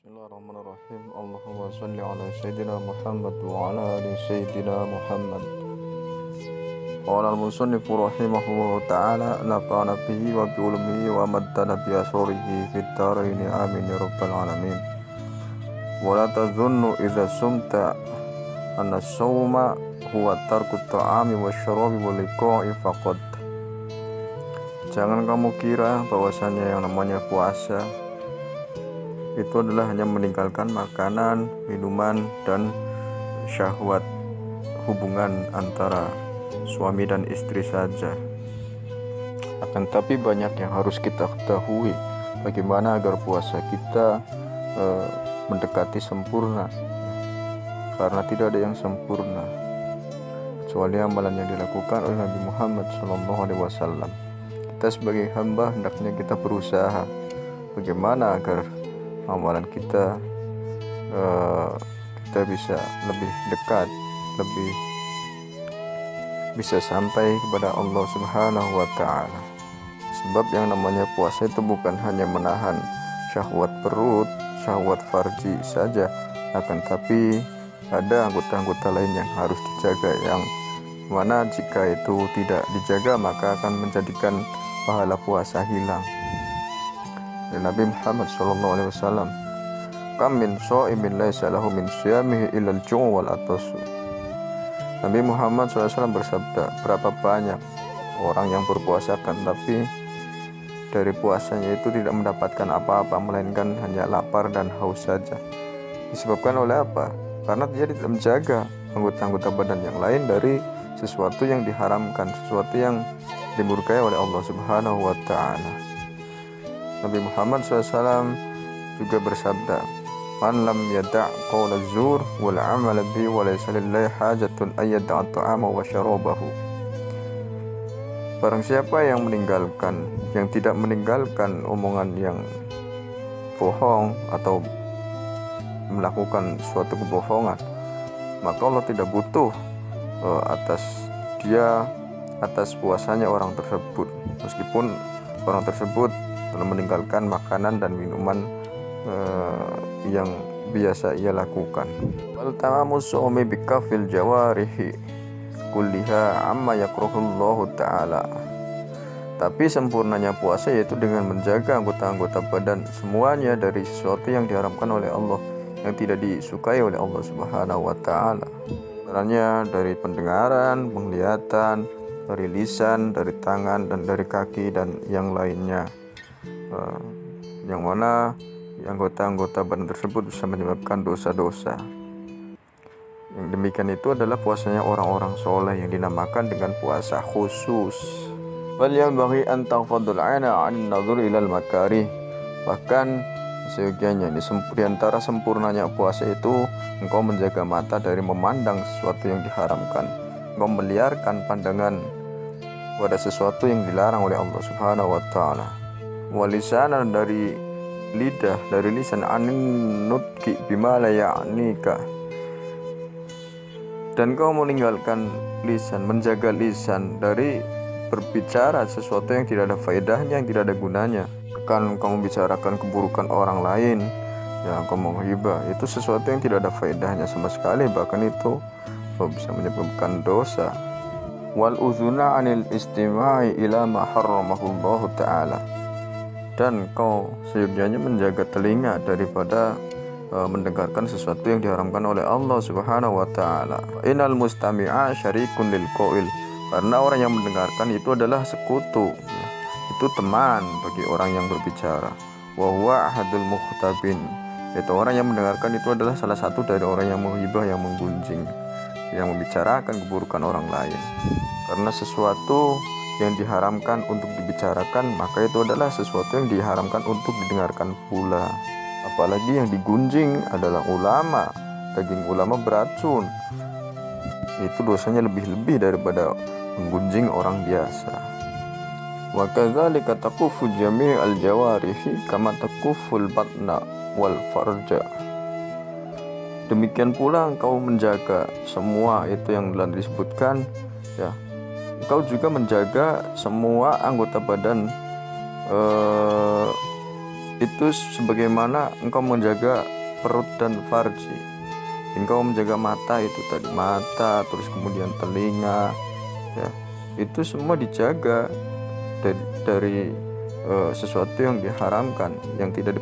Bismillahirrahmanirrahim. Allahumma salli ala Sayyidina Muhammad wa ala ali Sayyidina Muhammad. Qala al-musannifu rahimahullahu ta'ala nafa'ana bihi wa bi ulmihi wa maddana bi asrarihi fid dharaini amin ya rabbal alamin. Wa la tadhunnu idza sumta anna as-sawma huwa tarku at-ta'ami wasyarabi wal liqa'i faqad. Jangan kamu kira bahwasanya yang namanya puasa itu adalah hanya meninggalkan makanan, minuman, dan syahwat hubungan antara suami dan istri saja. Akan tapi banyak yang harus kita ketahui bagaimana agar puasa kita mendekati sempurna, karena tidak ada yang sempurna kecuali amalan yang dilakukan oleh Nabi Muhammad SAW. Kita sebagai hamba hendaknya kita berusaha bagaimana agar amalan kita bisa lebih dekat, lebih bisa sampai kepada Allah Subhanahu wa Ta'ala. Sebab yang namanya puasa itu bukan hanya menahan syahwat perut, syahwat farji saja, akan tapi ada anggota-anggota lain yang harus dijaga, yang mana jika itu tidak dijaga maka akan menjadikan pahala puasa hilang. Nabi Muhammad SAW, kam min sha'imin laisa lahu min siyamihi illa al-ju' wal atas. Nabi Muhammad SAW bersabda, berapa banyak orang yang berpuasa kan tapi dari puasanya itu tidak mendapatkan apa-apa melainkan hanya lapar dan haus saja. Disebabkan oleh apa? Karena dia tidak menjaga anggota-anggota badan yang lain dari sesuatu yang diharamkan, sesuatu yang dimurkai oleh Allah Subhanahu wa Ta'ala. Nabi Muhammad SAW juga bersabda, man lam yada' qawla zur wal amala bihi wa laysa lillahi hajatun ay yada'a ta'ama wa syarabahu. Barang siapa yang tidak meninggalkan omongan yang bohong atau melakukan suatu kebohongan, maka Allah tidak butuh atas puasanya orang tersebut, meskipun orang tersebut telah meninggalkan makanan dan minuman yang biasa ia lakukan. Wal tamamu shaumi bikafil jawarihi kulliha amma yakrahullahu ta'ala. Tapi sempurnanya puasa yaitu dengan menjaga anggota-anggota badan semuanya dari sesuatu yang diharamkan oleh Allah, yang tidak disukai oleh Allah Subhanahu wa Ta'ala. Sebenarnya dari pendengaran, penglihatan, dari lisan, dari tangan, dan dari kaki, dan yang lainnya, yang mana anggota-anggota badan tersebut bisa menyebabkan dosa-dosa. Yang demikian itu adalah puasanya orang-orang soleh yang dinamakan dengan puasa khusus. Bal yanbaghi an taghfaddul 'aina 'an nadhur ilal makarih. Bahkan seyogianya di antara sempurnanya puasa itu engkau menjaga mata dari memandang sesuatu yang diharamkan, engkau meliarkan pandangan pada sesuatu yang dilarang oleh Allah Subhanahu wa Ta'ala. Walisanan dari lidah, dari lisan, anin nutki bima la ya'nika, dan kau meninggalkan lisan, menjaga lisan dari berbicara sesuatu yang tidak ada faedahnya, yang tidak ada gunanya. Bahkan kamu bicarakan keburukan orang lain, ya kamu menghibah, itu sesuatu yang tidak ada faedahnya sama sekali, bahkan itu bisa menyebabkan dosa. Wal uzuna anil istima'i ila ma harramahullahu ta'ala, dan kau seyogianya menjaga telinga daripada mendengarkan sesuatu yang diharamkan oleh Allah Subhanahu wa Ta'ala. Innal mustami'a syarikun lil qail, karena orang yang mendengarkan itu adalah sekutu, itu teman bagi orang yang berbicara. Wa huwa ahadul mukhtabin, itu orang yang mendengarkan itu adalah salah satu dari orang yang menghibah, yang menggunjing, yang membicarakan keburukan orang lain. Karena sesuatu yang diharamkan untuk dibicarakan, maka itu adalah sesuatu yang diharamkan untuk didengarkan pula. Apalagi yang digunjing adalah ulama, daging ulama beracun, itu dosanya lebih daripada menggunjing orang biasa. Wa kadzalika taqufu jami'al jawarihi kama taquful batna wal farja. Demikian pula engkau menjaga semua itu yang telah disebutkan, ya. Engkau juga menjaga semua anggota badan itu sebagaimana engkau menjaga perut dan farji. Engkau menjaga mata, itu tadi mata, terus kemudian telinga, ya itu semua dijaga dari sesuatu yang diharamkan, yang tidak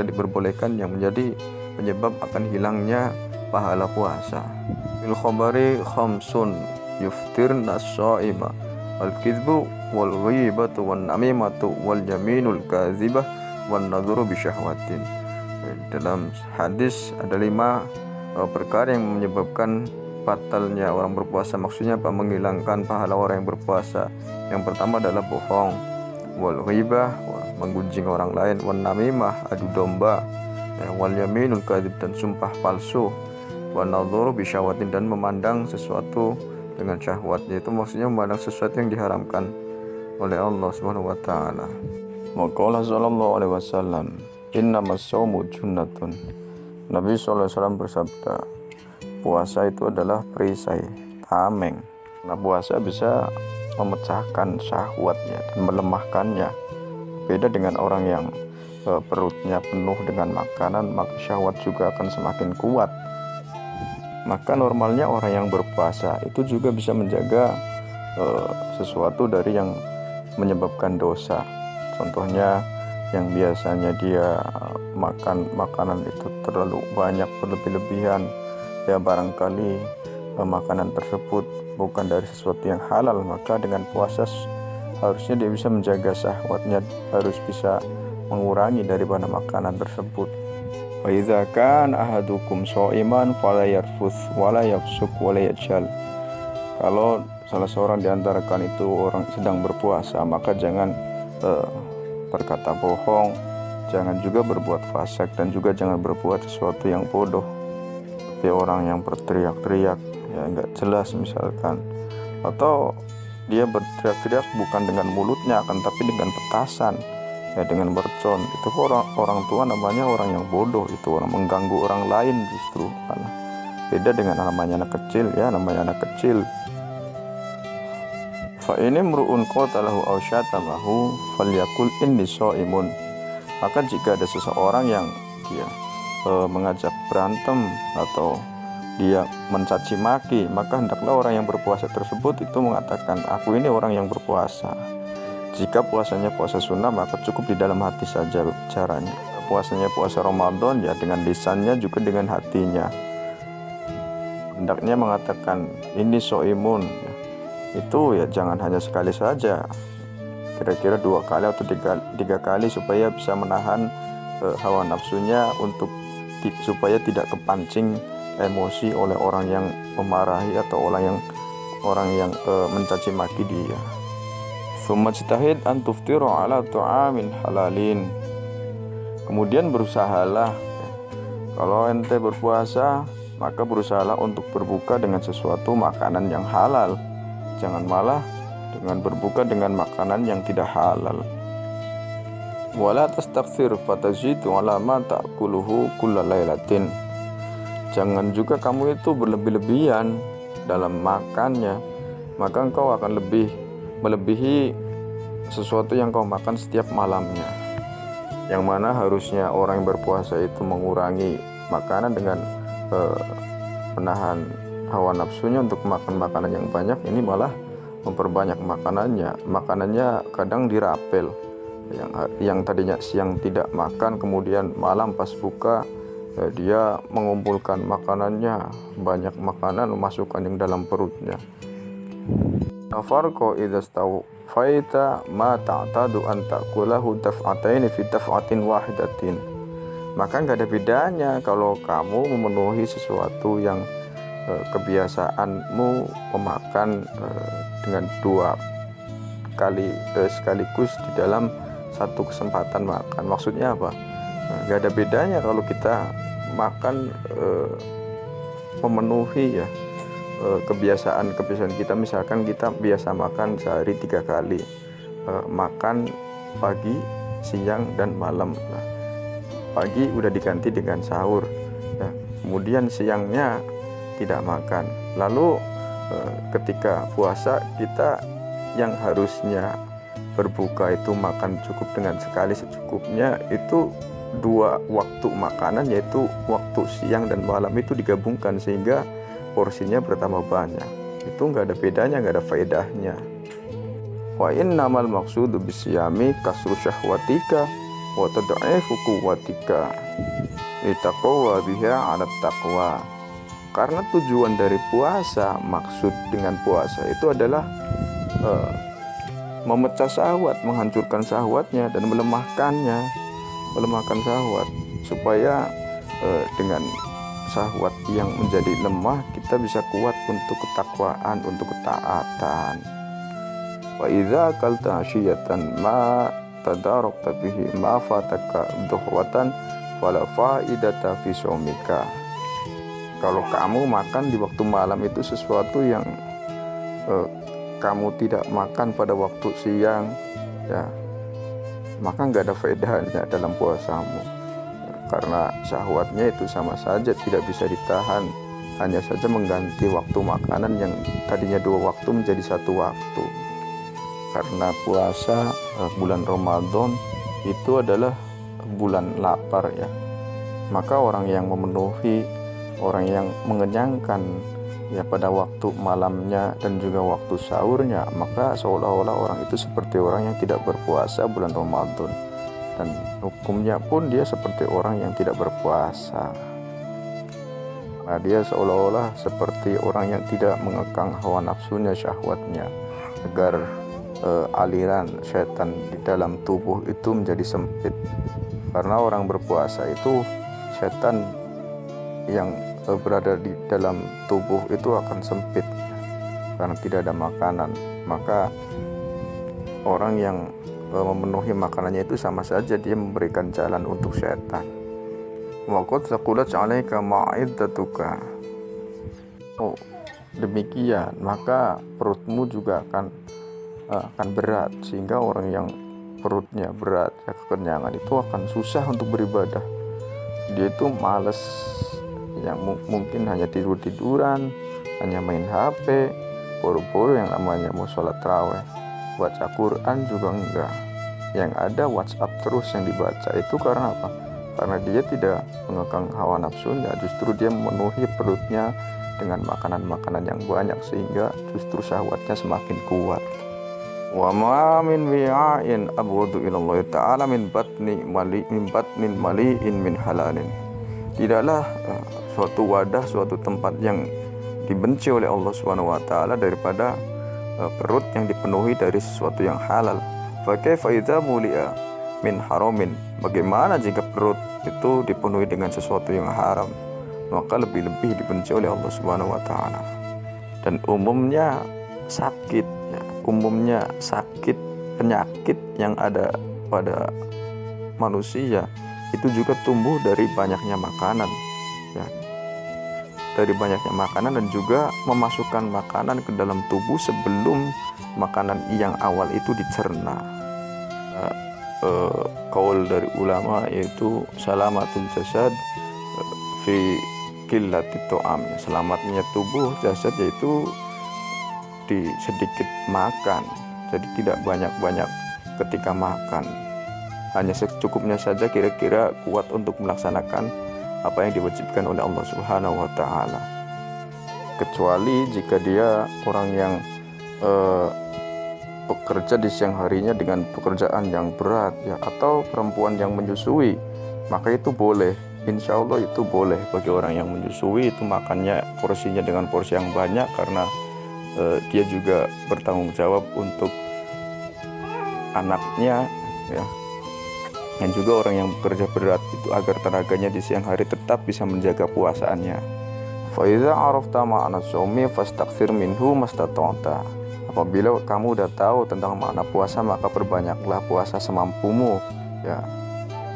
diperbolehkan, yang menjadi penyebab akan hilangnya pahala puasa. Fil khabari khamsun yuftirna shaima al kizbu wal ghibatu wan namimatu wal yaminul kazibah wan nadhuru bi syahwatin. Dalam hadis ada 5 perkara yang menyebabkan batalnya orang berpuasa. Maksudnya apa? Menghilangkan pahala orang yang berpuasa. Yang pertama adalah bohong, wal ghibah, menggunjing orang lain, wan namimah, adu domba, wal yaminul kadzib, dan sumpah palsu, wan nadhuru bi syahwatin, dan memandang sesuatu dengan syahwat. Yaitu maksudnya memandang sesuatu yang diharamkan oleh Allah Subhanahu wa taala. Maqala sallallahu alaihi wasallam, innamas shaumu junnatun. Nabi sallallahu alaihi wasallam bersabda, puasa itu adalah perisai, tameng. Nah, puasa bisa memecahkan syahwatnya dan melemahkannya. Beda dengan orang yang perutnya penuh dengan makanan, maka syahwat juga akan semakin kuat. Maka normalnya orang yang berpuasa itu juga bisa menjaga sesuatu dari yang menyebabkan dosa. Contohnya yang biasanya dia makan makanan itu terlalu banyak, berlebih-lebihan, ya barangkali makanan tersebut bukan dari sesuatu yang halal, maka dengan puasa harusnya dia bisa menjaga syahwatnya, harus bisa mengurangi daripada makanan tersebut. Wa idza kana ahadukum sha'iman fala yarfuth wala yafsuk wala yajhal. Kalau salah seorang di antara kalian itu orang sedang berpuasa, maka jangan berkata bohong, jangan juga berbuat fasik, dan juga jangan berbuat sesuatu yang bodoh. Seperti orang yang berteriak-teriak, ya nggak jelas misalkan, atau dia berteriak-teriak bukan dengan mulutnya, akan tapi dengan petasan, ya dengan mercon. Itu orang tua namanya orang yang bodoh, itu orang mengganggu orang lain justru. Beda dengan namanya anak kecil, ya namanya anak kecil. Fa ini mru'un qatalahu aw syatamahu falyakul inni shaimun. Maka jika ada seseorang yang dia mengajak berantem atau dia mencaci maki, maka hendaklah orang yang berpuasa tersebut itu mengatakan, aku ini orang yang berpuasa. Jika puasanya puasa sunnah, maka cukup di dalam hati saja caranya. Puasanya puasa Ramadan, ya dengan lisannya juga dengan hatinya. Hendaknya mengatakan ini shaimun, itu ya jangan hanya sekali saja, kira-kira 2 kali atau 3 kali, supaya bisa menahan hawa nafsunya, supaya tidak kepancing emosi oleh orang yang memarahi atau orang yang mencaci maki dia. Tsumma ijtahid an tuftiru ala tu'amin halalin. Kemudian berusahalah, kalau ente berpuasa, maka berusahalah untuk berbuka dengan sesuatu makanan yang halal. Jangan malah dengan berbuka dengan makanan yang tidak halal. Wala tastakthir fatazidu ala ma ta'kuluhu kullalailatin. Jangan juga kamu itu berlebih-lebihan dalam makannya, maka engkau akan melebihi sesuatu yang kau makan setiap malamnya. Yang mana harusnya orang yang berpuasa itu mengurangi makanan dengan menahan hawa nafsunya untuk makan makanan yang banyak, ini malah memperbanyak makanannya kadang dirapel. Yang tadinya siang tidak makan, kemudian malam pas buka dia mengumpulkan makanannya, banyak makanan memasukkan yang dalam perutnya. Afarqo idza stawfaita ma ta'tadu an ta'kulahu daf'ataini fi daf'atin wahidatin. Maka enggak ada bedanya kalau kamu memenuhi sesuatu yang kebiasaanmu memakan dengan 2 kali sekaligus di dalam satu kesempatan makan. Maksudnya apa? Nggak ada bedanya kalau kita makan memenuhi ya kebiasaan kita. Misalkan kita biasa makan sehari 3 kali, makan pagi, siang, dan malam. Nah, pagi udah diganti dengan sahur, nah, kemudian siangnya tidak makan. Lalu ketika puasa, kita yang harusnya berbuka itu makan cukup dengan sekali secukupnya, itu dua waktu makanan, yaitu waktu siang dan malam itu digabungkan sehingga porsinya bertambah banyak. Itu nggak ada bedanya, nggak ada faedahnya. Wa innamal maqsudu bisyami kasru syahwatika wa tad'ifu quwwatika litaqwa biha 'ala taqwa. Karena tujuan dari puasa, maksud dengan puasa itu adalah memecah syahwat, menghancurkan syahwatnya dan melemahkan syahwat, supaya dengan syahwat yang menjadi lemah kita bisa kuat untuk ketakwaan, untuk ketaatan. Wa idza akalta ashiyatan ma tadarakta bihi ma fataka duhwatan fala faidata fi shaumika. Kalau kamu makan di waktu malam itu sesuatu yang kamu tidak makan pada waktu siang, ya, maka nggak ada faedahnya dalam puasamu, karena syahwatnya itu sama saja tidak bisa ditahan, hanya saja mengganti waktu makanan yang tadinya 2 waktu menjadi 1 waktu. Karena puasa bulan Ramadan itu adalah bulan lapar, ya, maka orang yang memenuhi, orang yang mengenyangkan ya pada waktu malamnya dan juga waktu sahurnya, maka seolah-olah orang itu seperti orang yang tidak berpuasa bulan Ramadan, dan hukumnya pun dia seperti orang yang tidak berpuasa. Nah, dia seolah-olah seperti orang yang tidak mengekang hawa nafsunya, syahwatnya, agar aliran setan di dalam tubuh itu menjadi sempit. Karena orang berpuasa itu, setan yang berada di dalam tubuh itu akan sempit karena tidak ada makanan. Maka orang yang memenuhi makanannya itu sama saja dia memberikan jalan untuk setan. Wa qad saqulat 'alaika ma'iddatuka. Oh, demikian maka perutmu juga akan berat, sehingga orang yang perutnya berat, ya, kekenyangan itu akan susah untuk beribadah. Dia itu malas, yang mungkin hanya tidur-tiduran, hanya main HP, boro-boro yang namanya mau sholat tarawih, baca Quran juga enggak. Yang ada WhatsApp terus yang dibaca. Itu karena apa? Karena dia tidak mengekang hawa nafsunya, justru dia memenuhi perutnya dengan makanan-makanan yang banyak, sehingga justru syahwatnya semakin kuat. Wa ma min wi'ain abghadu ila Allah ta'ala min batnin mali'in min halalin. Tidaklah suatu wadah, suatu tempat yang dibenci oleh Allah Subhanahu wa taala daripada perut yang dipenuhi dari sesuatu yang halal. Fa kaifa idza muli'a min haramin. Bagaimana jika perut itu dipenuhi dengan sesuatu yang haram? Maka lebih-lebih dibenci oleh Allah Subhanahu wa taala. Dan umumnya sakit, ya, penyakit yang ada pada manusia itu juga tumbuh dari banyaknya makanan, ya, dari banyaknya makanan, dan juga memasukkan makanan ke dalam tubuh sebelum makanan yang awal itu dicerna. Qaul dari ulama yaitu salamatul jasad fi qillati ta'am. Selamatnya tubuh jasad yaitu di sedikit makan, jadi tidak banyak-banyak ketika makan, hanya secukupnya saja, kira-kira kuat untuk melaksanakan apa yang diwajibkan oleh Allah Subhanahu wa taala. Kecuali jika dia orang yang bekerja di siang harinya dengan pekerjaan yang berat, ya, atau perempuan yang menyusui, maka itu boleh, insya Allah itu boleh bagi orang yang menyusui, itu makannya porsinya dengan porsi yang banyak, karena dia juga bertanggung jawab untuk anaknya, ya. Dan juga orang yang bekerja berat itu agar tenaganya di siang hari tetap bisa menjaga puasaannya. Fa iza arafta ma'na shaumi fastakthir minhu mastata'ta. Apabila kamu udah tahu tentang makna puasa, maka perbanyaklah puasa semampumu, ya.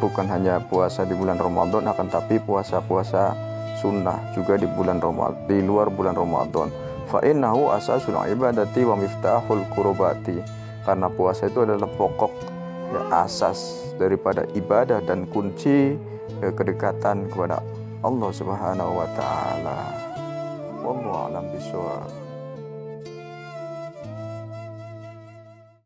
Bukan hanya puasa di bulan Ramadan, akan tapi puasa-puasa sunnah juga di bulan Ramadan, di luar bulan Ramadan. Fa innahu asasul ibadati wa miftahul qurbati. Karena puasa itu adalah pokok, ya, asas daripada ibadah dan kunci kedekatan kepada Allah Subhanahu wa taala. Wallahu a'lam bishawab.